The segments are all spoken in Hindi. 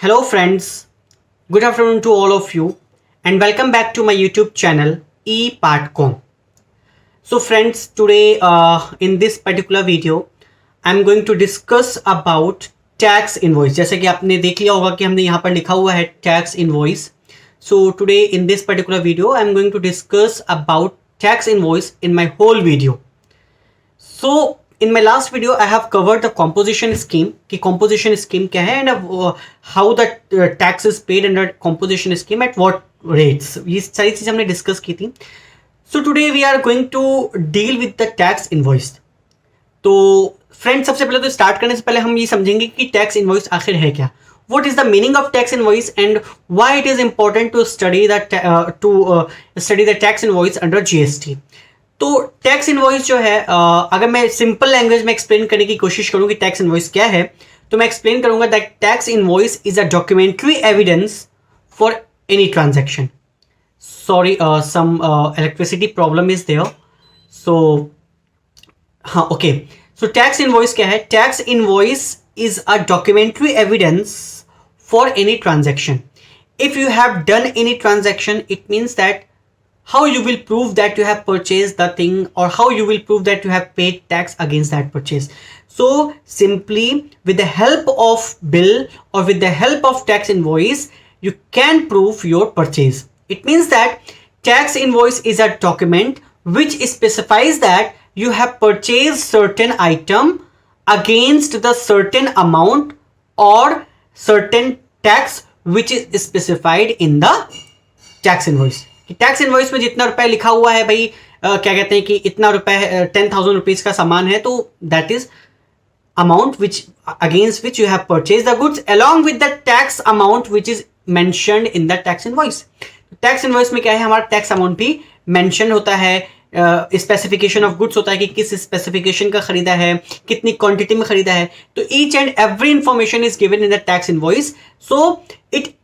Hello friends, good afternoon to all of you and welcome back to my YouTube channel ePartCom. So friends, today in this particular video I'm going to discuss about tax invoice. जैसे कि आपने देख लिया होगा कि हमने यहाँ पर लिखा हुआ है tax invoice. So today in this particular video I'm going to discuss about tax invoice in my whole video. So in my last video I have covered the composition scheme कि composition scheme क्या है and how the tax is paid under composition scheme at what rates. ये सारी चीज़ हमने डिस्कस की थी. So today we are going to deal with the tax invoice. तो फ्रेंड्स सबसे पहले तो स्टार्ट करने से पहले हम ये समझेंगे कि टैक्स इनवॉइस आखिर है क्या. What is the meaning of tax invoice and why it is important to study the tax invoice under GST. तो टैक्स इनवॉइस जो है अगर मैं सिंपल लैंग्वेज में एक्सप्लेन करने की कोशिश करूँ कि टैक्स इनवॉइस क्या है तो मैं एक्सप्लेन करूंगा that tax invoice is a documentary evidence for any transaction. Sorry some electricity problem is there. So हाँ ओके. सो टैक्स इनवॉइस क्या है? Tax invoice is a documentary evidence for any transaction. If you have done any transaction it means that how you will prove that you have purchased the thing or how you will prove that you have paid tax against that purchase. So simply with the help of bill or with the help of tax invoice you can prove your purchase. It means that tax invoice is a document which specifies that you have purchased certain item against the certain amount or certain tax which is specified in the tax invoice. कि टैक्स इनवॉइस में जितना रुपए लिखा हुआ है भाई क्या कहते हैं कि इतना रुपए 10,000 रुपीज का सामान है तो that is amount which against which you have purchase the goods along with the tax amount which is mentioned in the tax invoice. Tax invoice में क्या है? हमारा टैक्स अमाउंट भी मेंशन होता है, स्पेसिफिकेशन ऑफ गुड्स होता है कि किस स्पेसिफिकेशन का खरीदा है, कितनी क्वांटिटी में खरीदा है. तो each and every information is given in the tax invoice. So it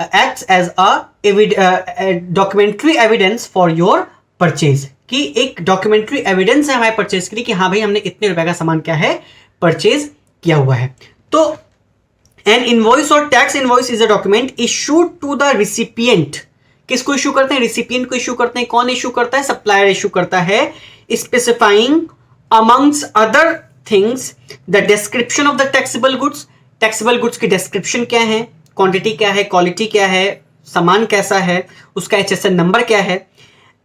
acts as a documentary evidence for your purchase. कि एक डॉक्यूमेंट्री एविडेंस है हमारे परचेज के लिए कि हाँ भाई हमने इतने रुपए का सामान क्या है परचेज किया हुआ है. तो एन इनवॉइस और tax invoice is a document issued to the recipient. किसको इशू करते हैं? रिसिपिएंट को इशू करते हैं. कौन इशू करता है? सप्लायर इशू करता है. Specifying amongst other things the description of the taxable goods. Taxable goods की डिस्क्रिप्शन क्या है, क्वांटिटी क्या है, क्वालिटी क्या है, सामान कैसा है, उसका HSN नंबर क्या है,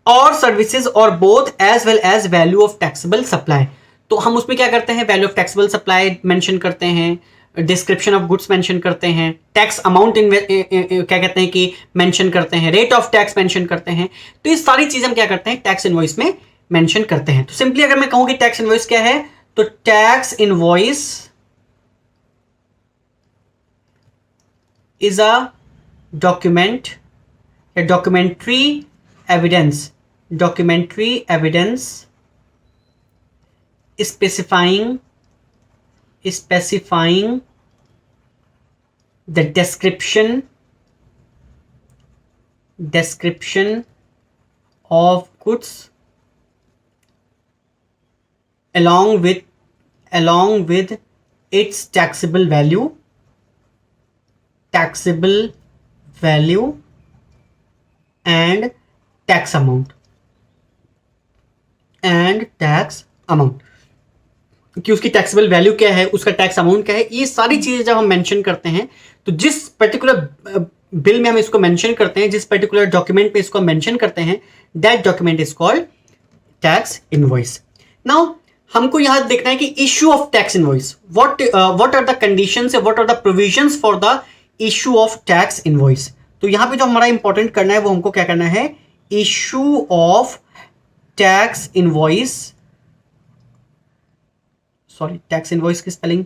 और सर्विसेज और both as well as value of taxable supply. तो हम उसमें क्या करते हैं? Value of taxable supply mention करते हैं, डिस्क्रिप्शन ऑफ गुड्स मेंशन करते हैं, टैक्स अमाउंट क्या कहते हैं कि मेंशन करते हैं, रेट ऑफ टैक्स मेंशन करते हैं. तो ये सारी चीज हम क्या करते हैं? टैक्स इनवॉइस में मेंशन करते हैं. तो सिंपली अगर मैं कहूं कि टैक्स इनवॉइस क्या है तो tax invoice is a document, a documentary evidence specifying the description of goods along with its taxable value and tax amount कि उसकी टैक्सेबल वैल्यू क्या है, उसका टैक्स अमाउंट क्या है. ये सारी चीजें जब हम मेंशन करते हैं तो जिस पर्टिकुलर बिल में हम इसको मेंशन करते हैं, जिस पर्टिकुलर डॉक्यूमेंट में इसको मेंशन करते हैं, that document is called tax invoice. Now हमको यहां देखना है कि issue of tax invoice, what are the conditions, what are the provisions for the issue of tax invoice. तो यहां पे जो हमारा इंपॉर्टेंट करना है वो हमको क्या करना है? Issue of tax invoice, sorry tax invoice की spelling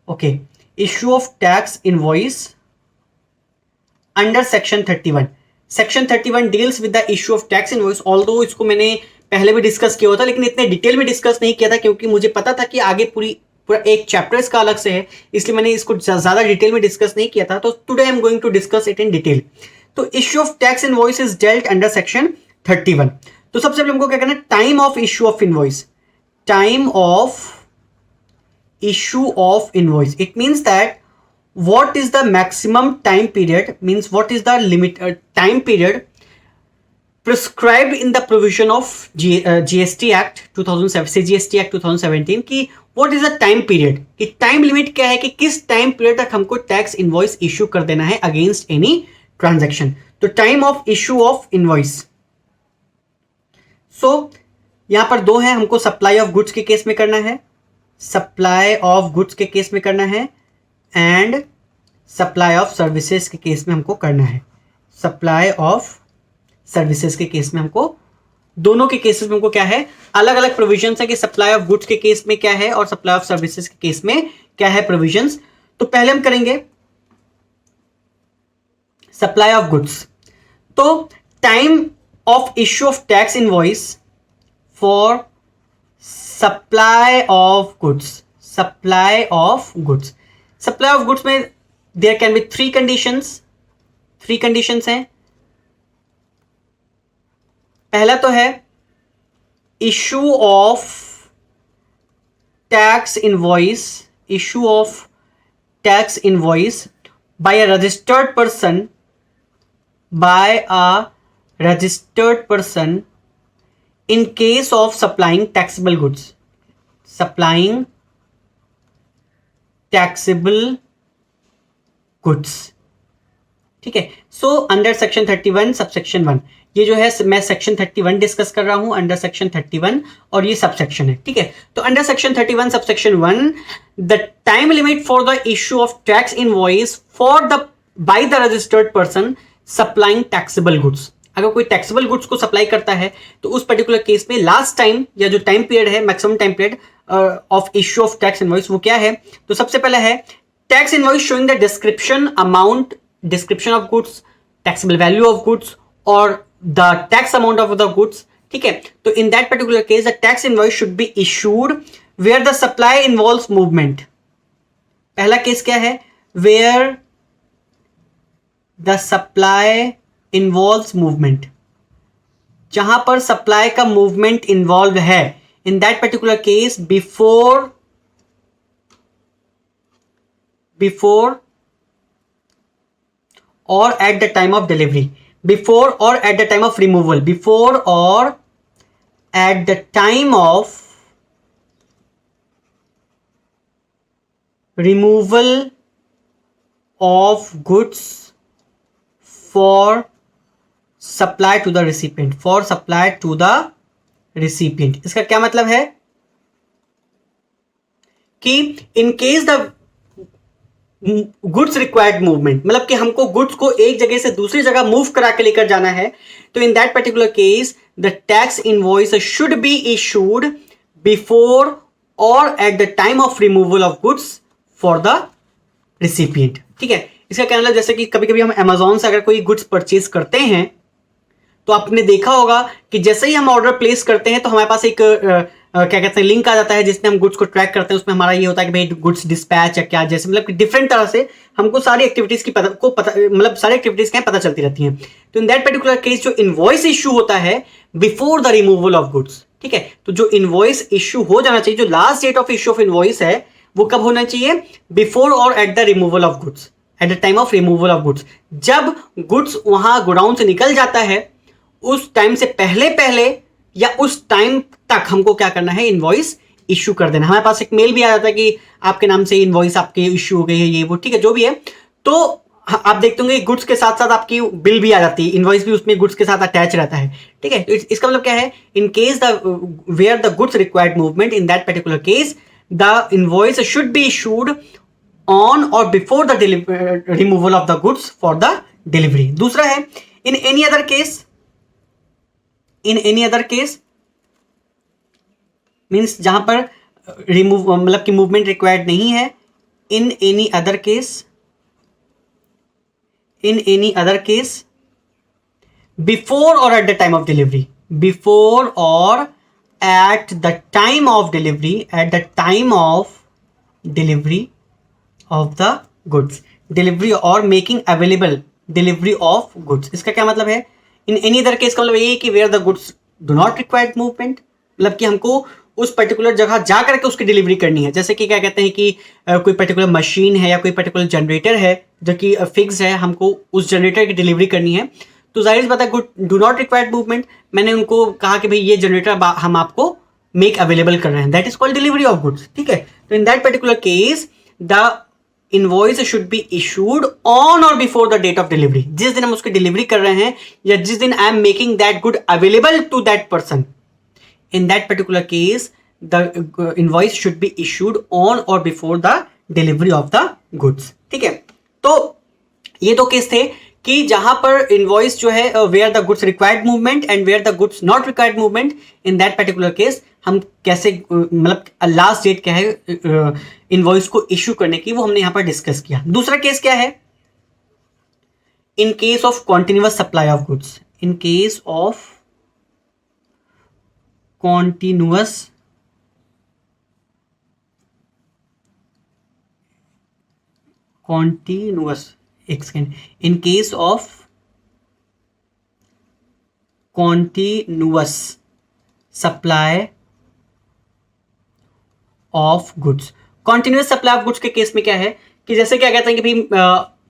okay, issue of tax invoice under section 31. Section 31 deals with the issue of tax invoice. Although इसको मैंने पहले भी डिस्कस किया होता लेकिन इतने डिटेल में डिस्कस नहीं किया था क्योंकि मुझे पता था कि आगे पूरा एक चैप्टर इसका अलग से है, इसलिए मैंने इसको ज्यादा डिटेल में डिस्कस नहीं किया था. तो today I am going to discuss it in detail. तो issue of tax invoice is dealt under section 31. तो सबसे पहले हमको क्या करना है? Time of issue of invoice. Time of issue of invoice. It means that what is the maximum time period, means what is the limit time period prescribed in the provision of GST Act 2007 से GST Act 2017 कि what is the time period, कि टाइम लिमिट क्या है कि किस टाइम पीरियड तक हमको टैक्स इनवॉइस इशू कर देना है अगेंस्ट एनी ट्रांजैक्शन. तो time of issue of invoice. So यहां पर दो है, हमको सप्लाई ऑफ गुड्स के केस में करना है, सप्लाई ऑफ गुड्स के केस में करना है, एंड सप्लाई ऑफ सर्विसेज के केस में हमको करना है. सप्लाई ऑफ सर्विसेज के केस में हमको, दोनों के केसेस में हमको क्या है, अलग अलग प्रोविजंस है कि सप्लाई ऑफ गुड्स के केस में क्या है और सप्लाई ऑफ सर्विसेज के केस में क्या है प्रोविजंस. तो पहले हम करेंगे सप्लाई ऑफ गुड्स. तो time of issue of tax invoice for supply of goods. Supply of goods, supply of goods में there can be three conditions हैं. पहला तो है issue of tax invoice, issue of tax invoice by a registered person, by a registered person in case of supplying taxable goods. Supplying taxable goods. ठीक है. सो अंडर सेक्शन 31 सबसेक्शन 1, ये जो है मैं सेक्शन 31 डिस्कस कर रहा हूं अंडर सेक्शन 31 और ये सबसेक्शन है. ठीक है. तो under section 31 subsection 1, the time limit for the issue of tax invoice for the by the registered person supplying taxable goods. अगर कोई टैक्सेबल गुड्स को सप्लाई करता है तो उस पर्टिकुलर केस में लास्ट टाइम या जो टाइम पीरियड है, maximum time period of issue of tax invoice, वो क्या है. तो सबसे पहला है tax invoice showing the description amount, description of goods, taxable value of goods और the tax amount of the goods. ठीक है. तो in that particular case the tax invoice should be issued where the supply involves movement. पहला केस क्या है, where the supply involves movement, जहां पर सप्लाई का मूवमेंट इन्वॉल्व है. in that particular case before or at the time of delivery, before or at the time of removal, before or at the time of removal of goods for supply to the recipient, for supply to the recipient. इसका क्या मतलब है कि in case the goods required movement, मतलब कि हमको गुड्स को एक जगह से दूसरी जगह मूव करा के लेकर जाना है, तो in that particular case the tax invoice should be issued before और at the time of removal of goods for the recipient. ठीक है. इसका क्या मतलब, जैसे कि कभी कभी हम अमेजोन से अगर कोई गुड्स परचेज करते हैं तो आपने देखा होगा कि जैसे ही हम ऑर्डर प्लेस करते हैं तो हमारे पास एक क्या कहते हैं लिंक आ जाता है जिसमें हम गुड्स को ट्रैक करते हैं. उसमें हमारा ये होता है कि भाई गुड्स डिस्पैच या क्या, जैसे मतलब कि डिफरेंट तरह से हमको सारी एक्टिविटीज की पता मतलब सारी एक्टिविटीज क्या पता चलती रहती हैं. तो इन दैट पर्टिकुलर केस जो इनवॉइस इशू होता है before the removal of goods. ठीक है. तो जो इनवॉइस इशू हो जाना चाहिए, जो last date of issue of invoice है वो कब होना चाहिए, बिफोर और at the removal of goods, at the time of removal of goods. जब गुड्स वहां गोडाउन से निकल जाता है उस टाइम से पहले या उस टाइम तक हमको क्या करना है, इनवॉइस इश्यू कर देना. हमारे पास एक मेल भी आ जाता है कि आपके नाम से इनवॉइस आपके इश्यू हो गई है, ये वो. ठीक है. जो भी है, तो आप देखते होंगे गुड्स के साथ साथ आपकी बिल भी आ जाती है, इनवॉइस भी उसमें गुड्स के साथ अटैच रहता है. ठीक है. तो इसका मतलब क्या है, in case the where the goods required movement, in that particular case the invoice should be issued on or before the removal of the goods for the delivery. दूसरा है in any other case, in any other case means जहां पर रिमूव मतलब कि मूवमेंट रिक्वायर्ड नहीं है. In any other case, in any other case before और at the time of delivery, before और at the time of delivery, at the time of delivery of the goods, delivery or making available delivery of goods. इसका क्या मतलब है, इन एनी अदर केस का मतलब ये है कि where the goods do not required movement, मतलब कि हमको उस पर्टिकुलर जगह जा करके उसकी डिलीवरी करनी है। जैसे कि क्या कहते हैं कि कोई पर्टिकुलर मशीन है या कोई पर्टिकुलर जनरेटर है जो कि फिक्स है, हमको उस जनरेटर की डिलीवरी करनी है, तो जाहिर सी बात है good do not required movement. मैंने उनको कहा कि भाई ये जनरेटर हम आपको मेक अवेलेबल कर रहे हैं, that is called delivery of goods. ठीक है, तो in that particular case the invoice should be issued on or before the date of delivery. जिस दिन हम उसकी डिलीवरी कर रहे हैं या जिस दिन I am making that good available to that person, in that particular case the invoice should be issued on or before the delivery of the goods। ठीक है, तो ये दो केस थे कि जहां पर इनवॉइस जो है where the goods required movement and where the goods not required movement. In that particular case हम कैसे मतलब लास्ट डेट क्या है इनवॉइस को इश्यू करने की, वो हमने यहां पर डिस्कस किया। दूसरा केस क्या है, in case of continuous supply of goods. In case of continuous एक second, in case of continuous supply of goods. Continuous supply of goods के केस में क्या है कि जैसे क्या कहते हैं कि भाई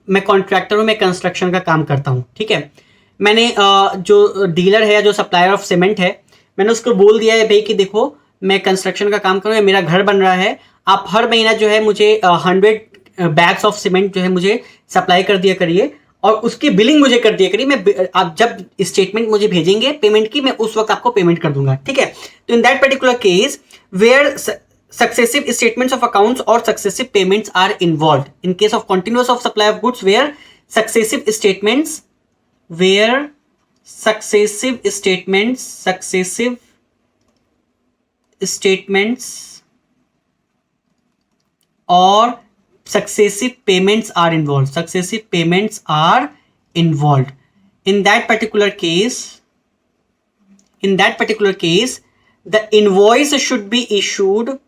मैं कॉन्ट्रैक्टर हूं, मैं कंस्ट्रक्शन का काम करता हूं। ठीक है, मैंने जो डीलर है, जो सप्लायर ऑफ सीमेंट है, मैंने उसको बोल दिया है भाई कि देखो मैं कंस्ट्रक्शन का काम करूँ, मेरा घर बन रहा है, आप हर महीना जो है मुझे 100 बैग्स ऑफ सीमेंट जो है मुझे सप्लाई कर दिया करिए और उसकी बिलिंग मुझे कर दिया करिए। मैं आप जब स्टेटमेंट मुझे भेजेंगे पेमेंट की, मैं उस वक्त आपको पेमेंट कर दूंगा। ठीक है, तो in that particular case where successive statements of accounts or successive payments are involved. In case of continuous of supply of goods where successive statements or successive payments are involved। In that particular case the invoice should be issued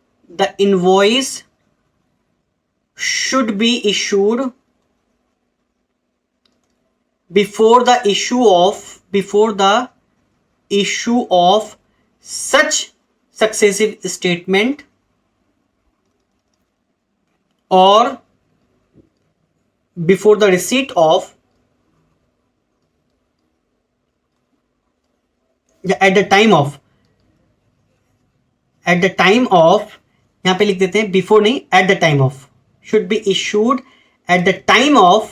before the issue of such successive statement or before the receipt of at the time of यहां पे लिख देते हैं बिफोर नहीं, at the time of, should be issued at the time of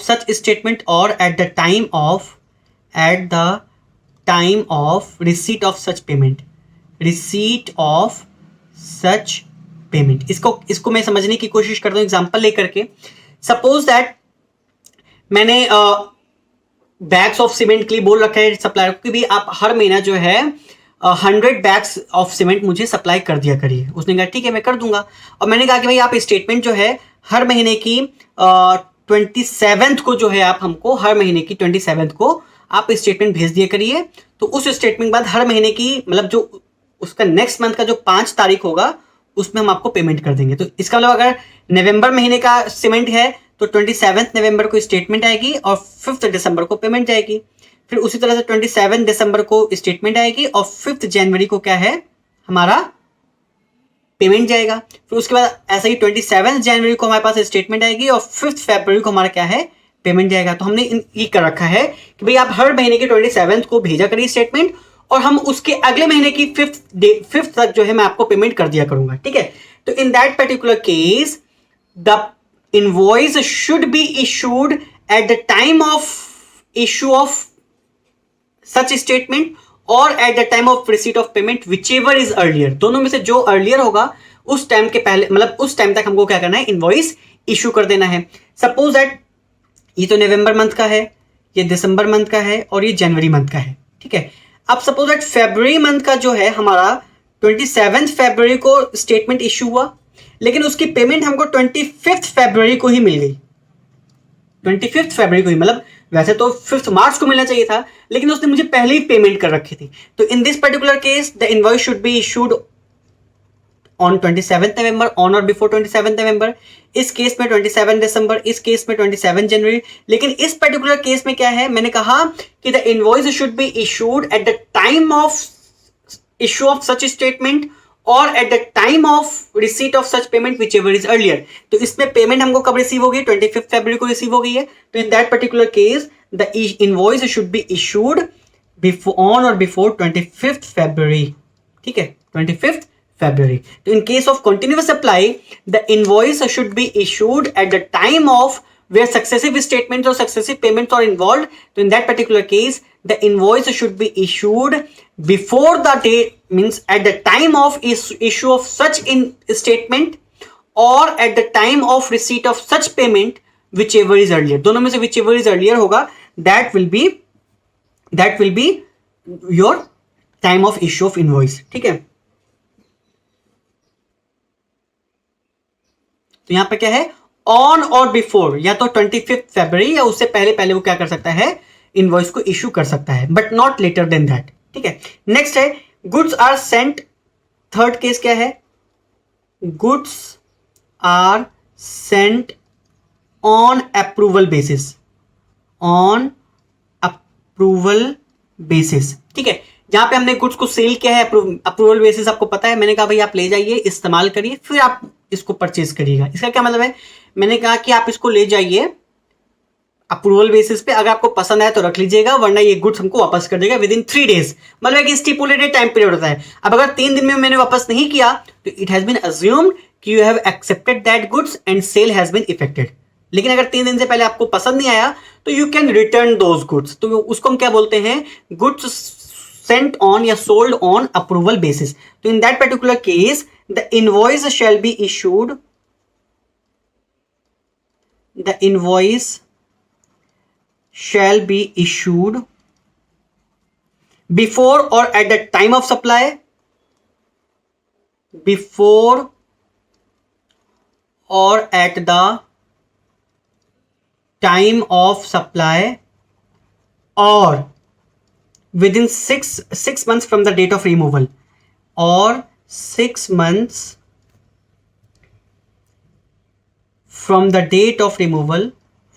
such statement or at the time of receipt of such payment। इसको मैं समझने की कोशिश करता हूं एग्जांपल लेकर के। सपोज दैट मैंने बैग्स ऑफ सीमेंट के लिए बोल रखा है सप्लायर को कि भी आप हर महीना जो है 100 बैग्स ऑफ सीमेंट मुझे सप्लाई कर दिया करिए। उसने कहा ठीक है मैं कर दूंगा। और मैंने कहा कि भाई आप स्टेटमेंट जो है हर महीने की 27th को जो है आप हमको हर महीने की 27th को आप स्टेटमेंट भेज दिया करिए। तो उस स्टेटमेंट बाद हर महीने की मतलब जो उसका नेक्स्ट मंथ का जो 5 तारीख होगा उसमें हम आपको पेमेंट कर देंगे। तो इसका मतलब अगर नवंबर महीने का सीमेंट है तो 27 नवंबर को स्टेटमेंट आएगी और 5 दिसंबर को पेमेंट जाएगी। फिर उसी तरह से 27 दिसंबर को स्टेटमेंट आएगी और 5 जनवरी को क्या है हमारा पेमेंट जाएगा। फिर उसके बाद ऐसा ही 27 जनवरी को हमारे पास स्टेटमेंट आएगी और 5 फरवरी को हमारा क्या है पेमेंट जाएगा। तो हमने ये कर रखा है कि भाई आप हर महीने के 27 को भेजा करिए स्टेटमेंट और हम उसके अगले महीने की 5th तक जो है मैं आपको पेमेंट कर दिया करूंगा। ठीक है, तो in that particular case the invoice should be issued at the time of issue of such statement or at the time of receipt of payment whichever is earlier. दोनों में से जो अर्लियर होगा उस टाइम के पहले मतलब उस टाइम तक हमको क्या करना है इनवॉइस इशू कर देना है। सपोज दैट ये तो नवंबर मंथ का है, ये दिसंबर मंथ का है और ये जनवरी मंथ का है। ठीक है, अब सपोज दैट फरवरी मंथ का जो है हमारा 27 फरवरी को स्टेटमेंट इशू हुआ, लेकिन उसकी पेमेंट हमको 25 फरवरी को ही मिल गई। 25 फरवरी को ही मतलब वैसे तो 5 मार्च को मिलना चाहिए था, लेकिन उसने मुझे पहले ही पेमेंट कर रखी थी। तो in this particular case the invoice should be issued on 27 November, on or before 27 नवंबर, इस केस में 27 दिसंबर, इस केस में 27 जनवरी। लेकिन इस पर्टिकुलर केस में क्या है, मैंने कहा कि the invoice should be issued at the time of issue of such statement or at the time of receipt of such payment whichever is earlier. तो इसमें पेमेंट हमको कब रिसीव होगी, 25 फरवरी को रिसीव हो गई है। तो in that particular case the invoice should be issued before on or before 25 फरवरी। ठीक है, 25 February. So in case of continuous supply, the invoice should be issued at the time of where successive statements or successive payments are involved. So in that particular case, the invoice should be issued before the date, means at the time of issue of such in statement or at the time of receipt of such payment, whichever is earlier. दोनों में से whichever is earlier होगा, that will be your time of issue of invoice. ठीक है, तो यहां पे क्या है, ऑन और बिफोर, या तो 25 फरवरी या उससे पहले पहले वो क्या कर सकता है, इनवॉइस को इशू कर सकता है, but not later than that. ठीक है, नेक्स्ट है goods are sent. Third case क्या है, goods are sent on approval basis, on approval basis. ठीक है, जहां पे हमने गुड्स को सेल किया है अप्रूवल बेसिस, आपको पता है, मैंने कहा भाई आप ले जाइए, इस्तेमाल करिए, फिर आप इसको परचेज करिएगा। इसका क्या मतलब है, मैंने कहा कि आप इसको ले जाइए अप्रूवल बेसिस पे, अगर आपको पसंद आए तो रख लीजिएगा, वरना ये गुड्स हमको वापस कर देगा विद इन 3 डेज। मतलब कि स्टिपुलेटेड टाइम पीरियड होता है। अब अगर 3 दिन में मैंने वापस नहीं किया तो इट हैज बीन अज्यूम्ड कि you have accepted that goods and sale has been effected. लेकिन अगर 3 दिन से पहले आपको पसंद नहीं आया तो you can return those goods. तो उसको हम क्या बोलते हैं, गुड्स सेंट ऑन या सोल्ड ऑन अप्रूवल बेसिस। तो in that particular case the invoice shall be issued, the invoice shall be issued before or at the time of supply, before or at the time of supply or within six months from the date of removal, or 6 months from the date of removal,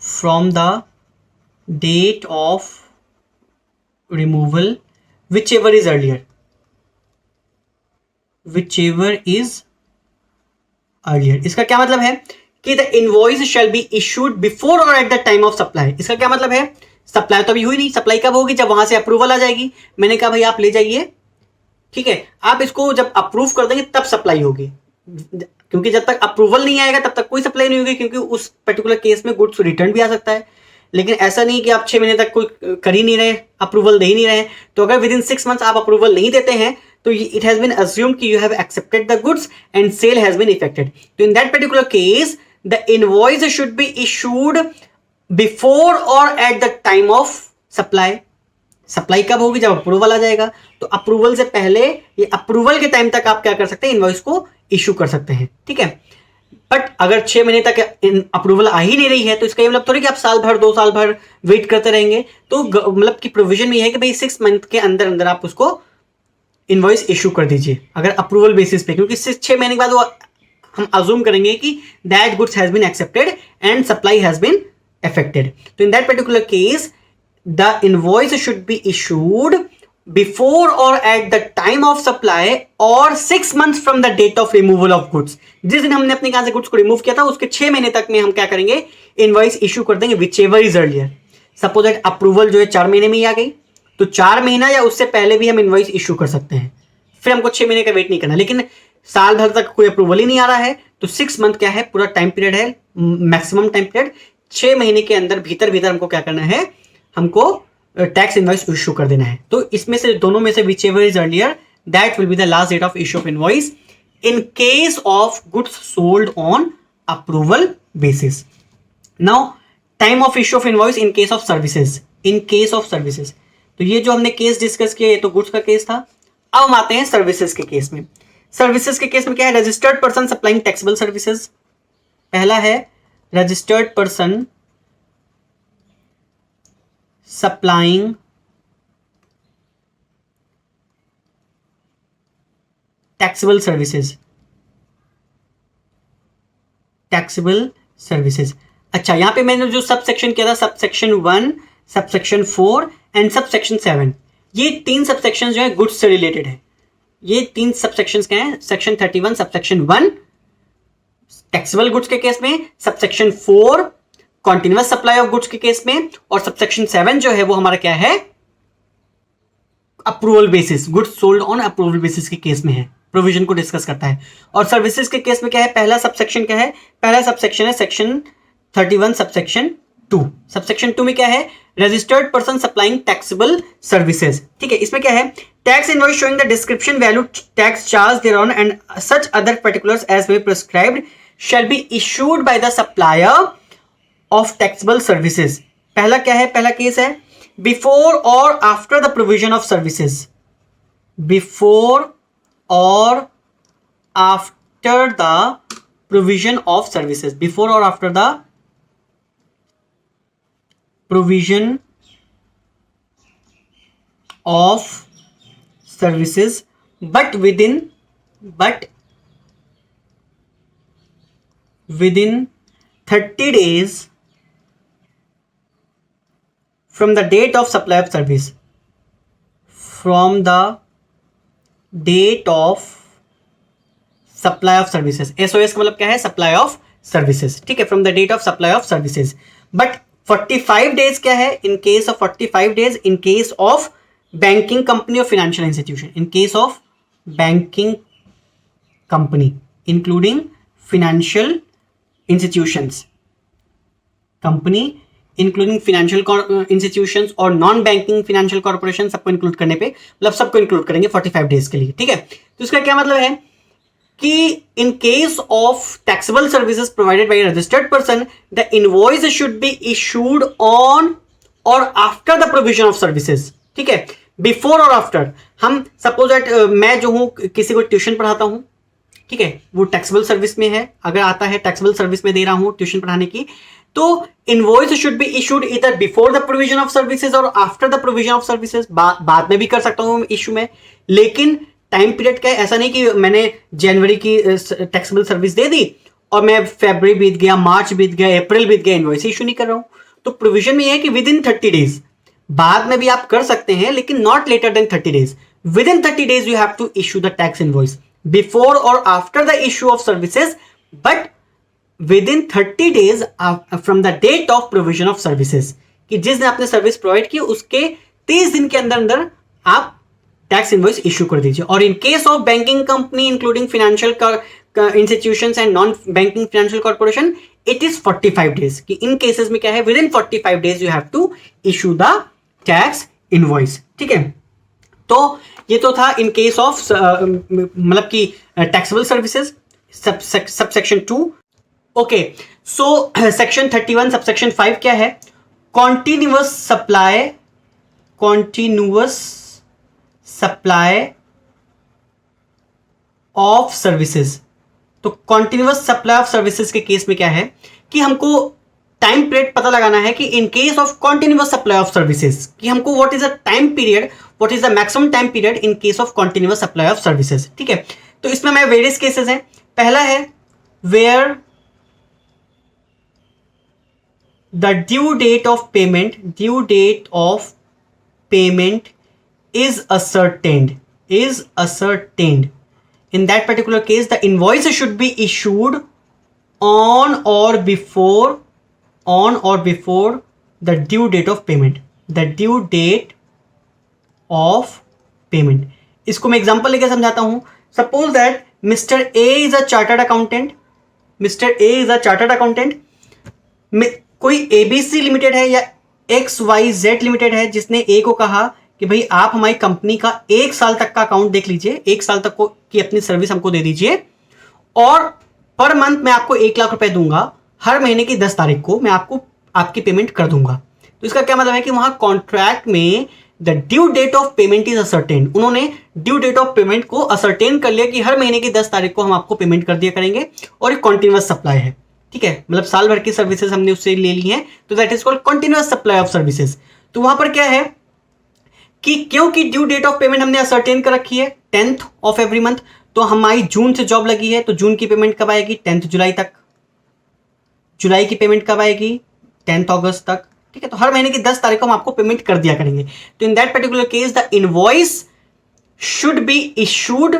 from the date of removal, whichever is earlier, whichever is earlier। इसका क्या मतलब है कि the invoice shall be issued before or at the time of supply। इसका क्या मतलब है, सप्लाई तो अभी हुई नहीं, सप्लाई कब होगी, जब वहां से अप्रूवल आ जाएगी। मैंने कहा भाई आप ले जाइए, ठीक है, आप इसको जब अप्रूव कर देंगे तब सप्लाई होगी, क्योंकि जब तक अप्रूवल नहीं आएगा तब तक कोई सप्लाई नहीं होगी, क्योंकि उस पर्टिकुलर केस में गुड्स रिटर्न भी आ सकता है। लेकिन ऐसा नहीं कि आप 6 महीने तक कोई कर ही नहीं रहे, अप्रूवल दे ही नहीं रहे। तो अगर विद इन 6 मंथ्स आप अप्रूवल नहीं देते हैं तो इट हैज बीन अज्यूम्ड कि you have accepted the goods and sale has been effected. तो in that particular case the invoice should be issued before और at the time of supply. Supply कब होगी, जब अप्रूवल आ जाएगा। तो अप्रूवल से पहले, ये अप्रूवल के टाइम तक आप क्या कर सकते हैं, इनवॉइस को इशू कर सकते हैं। ठीक है, बट अगर 6 महीने तक अप्रूवल आ ही नहीं रही है तो इसका ये मतलब थोड़ी कि आप साल भर 2 साल भर वेट करते रहेंगे। तो मतलब कि प्रोविजन में है कि भाई 6 मंथ के अंदर अंदर आप उसको इनवॉइस इशू कर दीजिए, अगर अप्रूवल बेसिस पे, क्योंकि 6 महीने के बाद वो हम अज्यूम करेंगे कि that goods has been accepted and supply has been affected. तो in that particular case the invoice should be issued before or at the time of supply or 6 months from the date of removal of goods। जिस दिन हमने अपने कहां से गुड्स को रिमूव किया था उसके 6 महीने तक में हम क्या करेंगे, इनवॉइस इशू कर देंगे whichever is earlier। Suppose that approval जो है 4 महीने में ही आ गई, तो 4 महीना या उससे पहले भी हम इनवॉइस इशू कर सकते हैं, फिर हमको 6 महीने का वेट नहीं करना। लेकिन साल भर तक कोई अप्रूवल ही नहीं आ रहा है तो 6 मंथ क्या है, पूरा टाइम पीरियड है, मैक्सिमम टाइम पीरियड 6 महीने के अंदर भीतर हमको क्या करना है, हमको टैक्स इनवॉइस इशू कर देना है। तो इसमें से दोनों में से whichever is earlier that will be the last date of issue of invoice in case of goods sold on approval basis। Now time of issue of invoice in case of services, in case of services। तो ये जो हमने केस डिस्कस किया ये तो गुड्स का केस था। अब हम आते हैं सर्विसेज के केस में। सर्विसेज के केस में क्या है, registered person supplying taxable services. पहला है registered person supplying taxable services। Taxable services. अच्छा, यहाँ पे मैंने जो सब सेक्शन किया था, sub section 1, sub section 4 and sub section 7, ये 3 सब सेक्शन जो है गुड्स से रिलेटेड है। ये 3 सब सेक्शन क्या है? Section 31 sub section 1 taxable goods के केस में, sub section 4 continuous supply of goods के केस में, और सब सेक्शन 7 जो है वो हमारा क्या है? Approval basis, goods sold on approval basis के केस में है, प्रोविजन को डिस्कस करता है। और सर्विसेज के केस में क्या है? पहला सबसेक्शन क्या है? पहला सबसेक्शन है सेक्शन 31 सबसेक्शन 2। सबसेक्शन 2 में क्या है? Registered person supplying taxable services. ठीक है, इसमें क्या है? Tax invoice showing the description value tax charge thereon and such other particulars as way prescribed shall be issued by the supplier of taxable services. पहला क्या है? पहला केस है before or after the provision of services. Before or after the provision of services. Before or after the provision of services but within 30 days from the date of supply of service, from the date of supply of services। SOS का मतलब क्या है? Supply of services. ठीक है, from the date of supply of services. But 45 days क्या है? In case of 45 days in case of banking company or financial institution. In case of banking company including financial institutions, company including financial institutions or non banking financial corporation, सबको इंक्लूड करने पे, मतलब सबको इंक्लूड करेंगे 45 डेज के लिए। ठीक है, तो इसका क्या मतलब है कि in case of taxable services provided by registered person the invoice should be issued on or after the provision of services. ठीक है, बिफोर और आफ्टर। हम सपोज दैट मैं जो हूं किसी को ट्यूशन पढ़ाता हूं, ठीक है, वो टैक्सेबल सर्विस में है, अगर आता है टैक्सेबल सर्विस में दे रहा हूं ट्यूशन पढ़ाने की, तो इनवॉइस शुड बी इशूड इधर before the provision of services or after the provision of services. बाद में भी कर सकता हूं इशू में, लेकिन टाइम पीरियड का है। ऐसा नहीं कि मैंने जनवरी की टैक्सेबल सर्विस दे दी और मैं फरवरी बीत गया, मार्च बीत गया, अप्रैल बीत गया, इनवॉइस इशू नहीं कर रहा हूं। तो प्रोविजन में यह है कि विद इन 30 डेज, बाद में भी आप कर सकते हैं लेकिन not later than 30 days. Within 30 days you have to issue the tax invoice before or after the issue of services, but within 30 days from the date of provision of services, कि जिस दिन आपने सर्विस प्रोवाइड की उसके 30 दिन के अंदर अंदर आप टैक्स इनवॉइस इशू कर दीजिए। और in case of banking company including financial institutions and non banking financial corporation it is 45 days, कि इन केसेस में क्या है? Within 45 days you have to issue the tax invoice. ठीक है, तो ये तो था इन केस ऑफ मतलब कि taxable services sub section 2। Okay, so section 31 sub section 5 क्या है? Continuous supply of services. तो कॉन्टिन्यूअस सप्लाई ऑफ सर्विसेज के केस में क्या है कि हमको टाइम पीरियड पता लगाना है कि in case of continuous supply of services, कि हमको what is the time period, what is the maximum time period in case of continuous supply of services. ठीक है, तो इसमें हमारे वेरियस केसेस हैं। पहला है where the due date of payment is ascertained. In that particular case, the invoice should be issued on or before the due date of payment. The due date of payment. इसको मैं एग्जांपल लेकर समझाता हूं। Suppose that Mr. A is a chartered accountant. कोई ABC लिमिटेड है या XYZ लिमिटेड है जिसने A को कहा कि भाई आप हमारी कंपनी का 1 साल तक का अकाउंट देख लीजिए, 1 साल तक की अपनी सर्विस हमको दे दीजिए और पर मंथ मैं आपको 1 लाख रुपए दूंगा, हर महीने की 10 तारीख को मैं आपको आपकी पेमेंट कर दूंगा। तो इसका क्या मतलब है कि वहां कॉन्ट्रैक्ट में the due date of payment is ascertain. उन्होंने ड्यू डेट ऑफ पेमेंट को असर्टेन कर लिया कि हर महीने की 10 तारीख को हम आपको पेमेंट कर दिया करेंगे और एक कॉन्टिन्यूअस सप्लाई है। ठीक है, मतलब साल भर की सर्विसेज हमने उससे ले ली हैं, तो that is called continuous supply of services. तो वहां पर क्या है कि क्योंकि ड्यू डेट ऑफ पेमेंट हमने असर्टेन कर रखी है 10th ऑफ एवरी मंथ, तो हमारी जून से जॉब लगी है तो जून की पेमेंट कब आएगी? 10th जुलाई तक। जुलाई की पेमेंट कब आएगी? 10 अगस्त तक, ठीक है। तो हर महीने की 10 तारीख को हम आपको पेमेंट कर दिया करेंगे। तो in that particular case the invoice should be issued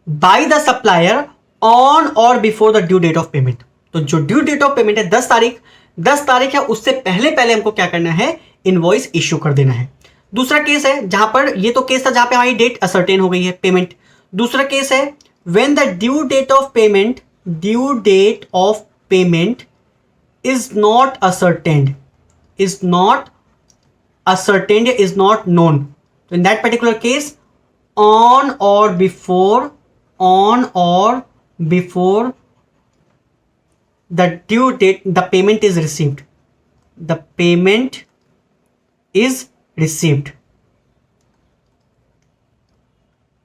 by the supplier on or before the due date of payment. तो जो ड्यू डेट ऑफ पेमेंट है 10 तारीख है, उससे पहले पहले हमको क्या करना है? इनवॉइस इश्यू कर देना है। दूसरा केस है जहां पर, ये तो केस था जहां पे हमारी डेट असर्टेन हो गई है पेमेंट। दूसरा केस है when the due date of payment is not ascertained, is not known. So in that particular case, on or before the due date, the payment is received. The payment is received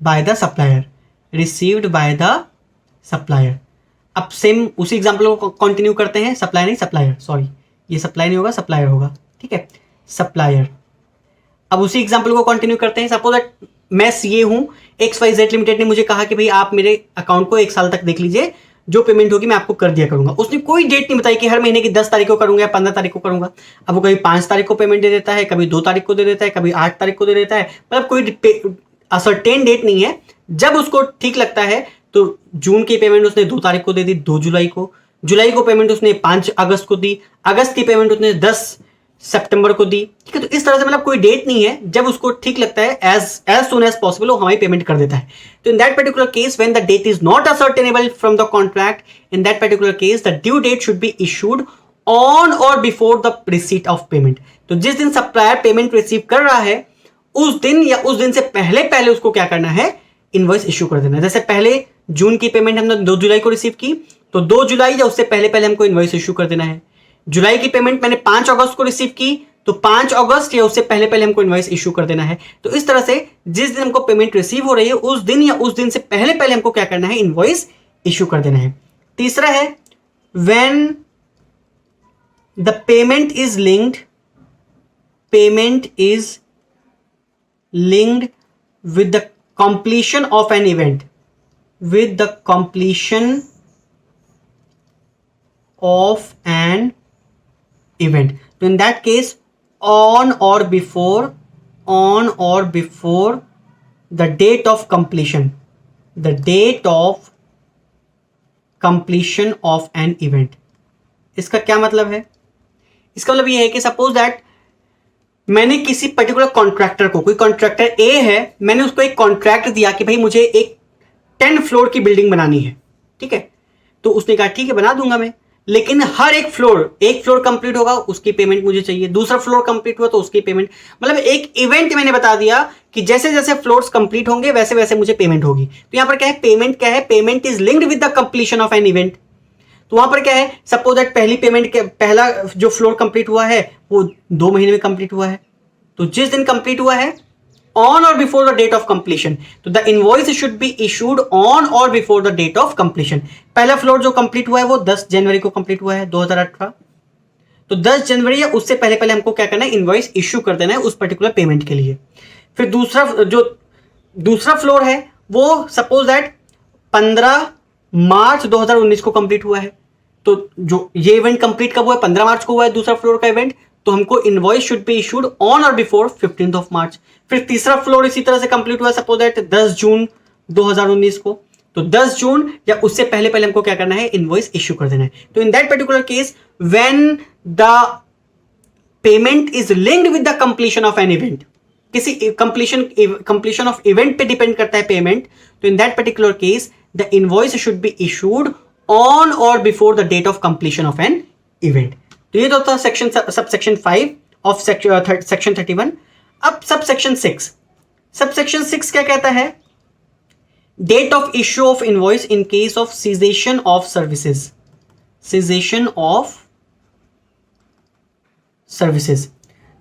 by the supplier. Received by the supplier. अब सेम उसी एग्जाम्पल को कंटिन्यू करते हैं। सप्लायर नहीं, सप्लायर, सॉरी, ये सप्लाई नहीं होगा, सप्लायर होगा, ठीक है, सप्लायर। अब उसी एग्जाम्पल को कंटिन्यू करते हैं। सपोज दैट मैं सीए हूं, XYZ लिमिटेड ने मुझे कहा कि भाई आप मेरे अकाउंट को 1 साल तक देख लीजिए, जो पेमेंट होगी मैं आपको कर दिया करूंगा। उसने कोई डेट नहीं बताई कि हर महीने की 10 तारीख को करूंगा या 15 तारीख को करूंगा। अब वो कभी 5 तारीख को पेमेंट दे देता है, कभी 2 तारीख को दे देता है, कभी 8 तारीख को दे देता है, मतलब कोई असर्टेन डेट नहीं है। जब उसको ठीक लगता है तो जून की पेमेंट उसने 2 तारीख को दे दी, 2 जुलाई को पेमेंट उसने 5 अगस्त को दी, अगस्त की पेमेंट उसने 10 सितंबर को दी, ठीक है। तो इस तरह से मतलब कोई डेट नहीं है, जब उसको ठीक लगता है एज सून एज पॉसिबल वो हमारी पेमेंट कर देता है। तो in that particular case when the date is not ascertainable from the contract, in that particular case the due date should be issued on or before the receipt of payment. तो जिस दिन सप्लायर पेमेंट रिसीव कर रहा है उस दिन या उस दिन से पहले पहले उसको क्या करना है? इनवॉइस इश्यू कर देना है। जैसे पहले जून की पेमेंट हमने 2 जुलाई को रिसीव की, तो 2 जुलाई या उससे पहले पहले हमको इनवॉइस इश्यू कर देना है। जुलाई की पेमेंट मैंने 5 अगस्त को रिसीव की, तो 5 अगस्त या उससे पहले पहले हमको इनवॉइस इश्यू कर देना है। तो इस तरह से जिस दिन हमको पेमेंट रिसीव हो रही है उस दिन या उस दिन से पहले पहले हमको क्या करना है? इनवॉइस इश्यू कर देना है। तीसरा है when the payment is linked with the completion of an event, with the completion of an event. So in that case, on or before the date of completion, the date of completion of an event. इसका क्या मतलब है? इसका मतलब ये है कि सपोज दैट मैंने किसी पर्टिकुलर कॉन्ट्रैक्टर को, कोई कॉन्ट्रैक्टर ए है, मैंने उसको एक कॉन्ट्रैक्ट दिया कि भाई मुझे एक 10 फ्लोर की बिल्डिंग बनानी है, ठीक है। तो उसने कहा ठीक है बना दूंगा मैं, लेकिन हर एक फ्लोर कंप्लीट होगा उसकी पेमेंट मुझे चाहिए, दूसरा फ्लोर कंप्लीट हुआ तो उसकी पेमेंट, मतलब एक इवेंट मैंने बता दिया कि जैसे जैसे फ्लोर्स कंप्लीट होंगे वैसे वैसे मुझे पेमेंट होगी। तो यहां पर क्या है? Payment is linked with the completion of an event. तो वहां पर क्या है? सपोज दैट पहला जो फ्लोर कंप्लीट हुआ है वो 2 महीने में कंप्लीट हुआ है, तो जिस दिन कंप्लीट हुआ है on or before the date of completion, तो the invoice should be issued on or before the date of completion. पहला फ्लोर जो कंप्लीट हुआ है वो 10 जनवरी को कंप्लीट हुआ है 2018, तो 10 जनवरी या उससे पहले पहले हमको क्या करना है? इनवॉइस इश्यू कर देना है उस पर्टिकुलर पेमेंट के लिए। फिर दूसरा फ्लोर है वो सपोज दैट 15 मार्च 2019 को कंप्लीट हुआ है, तो जो ये इवेंट कंप्लीट कब हुआ है? 15 मार्च को हुआ है दूसरा फ्लोर का इवेंट, तो हमको invoice should be issued on or before 15th of March. फिर तीसरा फ्लोर इसी तरह से कंप्लीट हुआ सपोज दैट 10 जून 2019 को, तो 10 जून या उससे पहले पहले हमको क्या करना है? इनवॉइस इश्यू कर देना है। तो in that particular case when the payment is linked with the completion of an event, किसी कंप्लीशन ऑफ इवेंट पे डिपेंड करता है पेमेंट, तो in that particular case the invoice should be issued on or before the date of completion of an event. तो ये तो था सबसेक्शन 5 ऑफ सेक्शन 31। अब सबसेक्शन 6 क्या कहता है? Date of issue of invoice in case of cessation of services.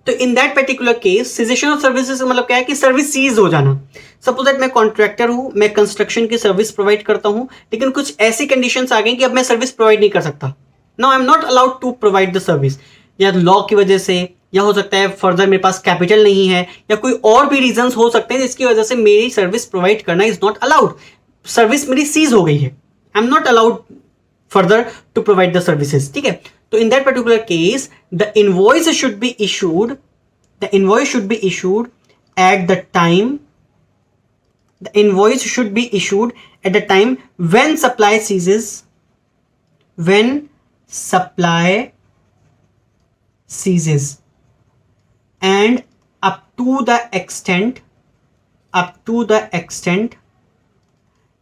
तो in that particular case cessation of services मतलब क्या है? कि सर्विस सीज हो जाना। सपोज दैट मैं कॉन्ट्रैक्टर हूं, मैं कंस्ट्रक्शन की सर्विस प्रोवाइड करता हूं, लेकिन कुछ ऐसी कंडीशंस आ गई कि अब मैं सर्विस प्रोवाइड नहीं कर सकता। Now I am not allowed to provide the service, या लॉ की वजह से, या हो सकता है फर्दर मेरे पास कैपिटल नहीं है, या कोई और भी रीजंस हो सकते हैं जिसकी वजह से मेरी सर्विस प्रोवाइड करना इज नॉट अलाउड। सर्विस मेरी सीज हो गई है, I am not allowed further to provide the services, ठीक है। तो in that particular case the invoice should be issued at the time when supply ceases, and up to the extent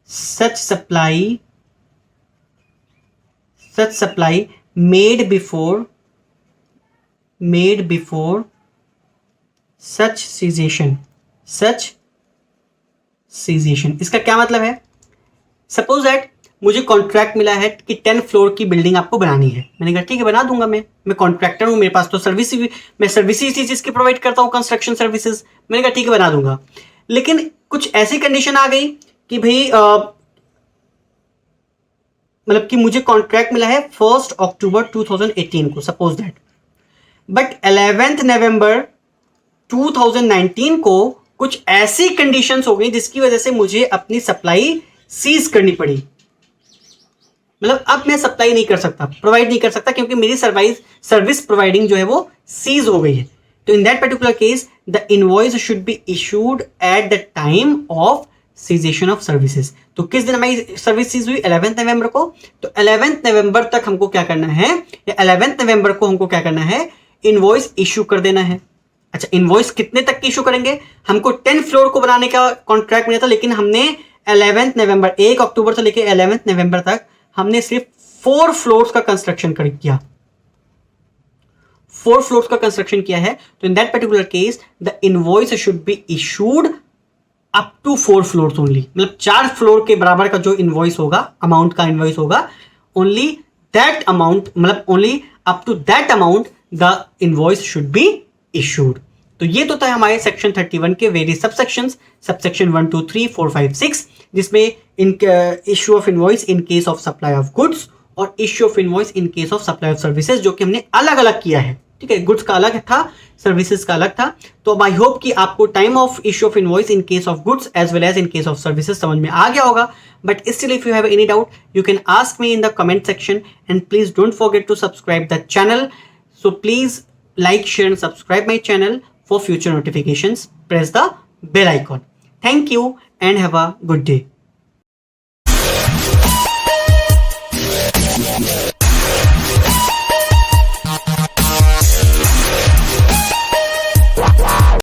such supply made before such cessation. इसका क्या मतलब है? सपोज दैट मुझे कॉन्ट्रैक्ट मिला है कि 10 फ्लोर की बिल्डिंग आपको बनानी है. मैंने कहा ठीक है, बना दूंगा. मैं कॉन्ट्रैक्टर हूं, मेरे पास तो मैं सर्विस इसी चीज की प्रोवाइड करता हूं, कंस्ट्रक्शन सर्विसेज. मैंने कहा ठीक है, बना दूंगा. लेकिन कुछ ऐसी कंडीशन आ गई कि भाई मतलब कि मुझे कॉन्ट्रैक्ट मिला है 1 अक्टूबर 2018 को, सपोज दैट, बट 11 नवंबर 2019 को कुछ ऐसी कंडीशंस हो गई जिसकी वजह से मुझे अपनी सप्लाई सीज करनी पड़ी. मतलब अब मैं सप्लाई नहीं कर सकता, प्रोवाइड नहीं कर सकता, क्योंकि मेरी सर्विस प्रोवाइडिंग जो है वो सीज हो गई है. तो in that particular case the invoice should be issued at the time of cessation of services. तो किस दिन हमारी सर्विस सीज हुई? 11 नवंबर को. तो 11 नवंबर तक हमको क्या करना है, या 11 नवंबर को हमको क्या करना है, इनवॉइस इशू कर देना है. अच्छा, इनवॉइस कितने तक की इशू करेंगे? हमको 10 फ्लोर को बनाने का कॉन्ट्रैक्ट मिला था, लेकिन हमने 11 नवंबर 1 अक्टूबर से लेकर 11 नवंबर तक हमने सिर्फ 4 फ्लोर्स का कंस्ट्रक्शन किया. 4 फ्लोर्स का कंस्ट्रक्शन किया है. तो in that particular case the invoice should be issued up to 4 floors only. मतलब 4 फ्लोर के बराबर का जो इनवॉइस होगा, अमाउंट का इनवॉइस होगा, ओनली दैट अमाउंट, मतलब only up to that amount the invoice should be issued. तो ये तो था हमारे सेक्शन 31 के वेरियस सबसेक्शंस, सबसेक्शन 1 2 3 4 5 6, जिसमें issue of invoice in case of supply of goods और issue of invoice in case of supply of services, जो कि हमने अलग अलग किया है. ठीक है, गुड्स का अलग था, सर्विसेज का अलग था. तो आई होप कि आपको time of issue of invoice in case of goods as well as in case of services समझ में आ गया होगा. But still if you have any doubt you can ask me in the comment section, and please don't forget to subscribe the channel. So please like, share and subscribe my channel for future notifications. Press the bell icon. Thank you and have a good day.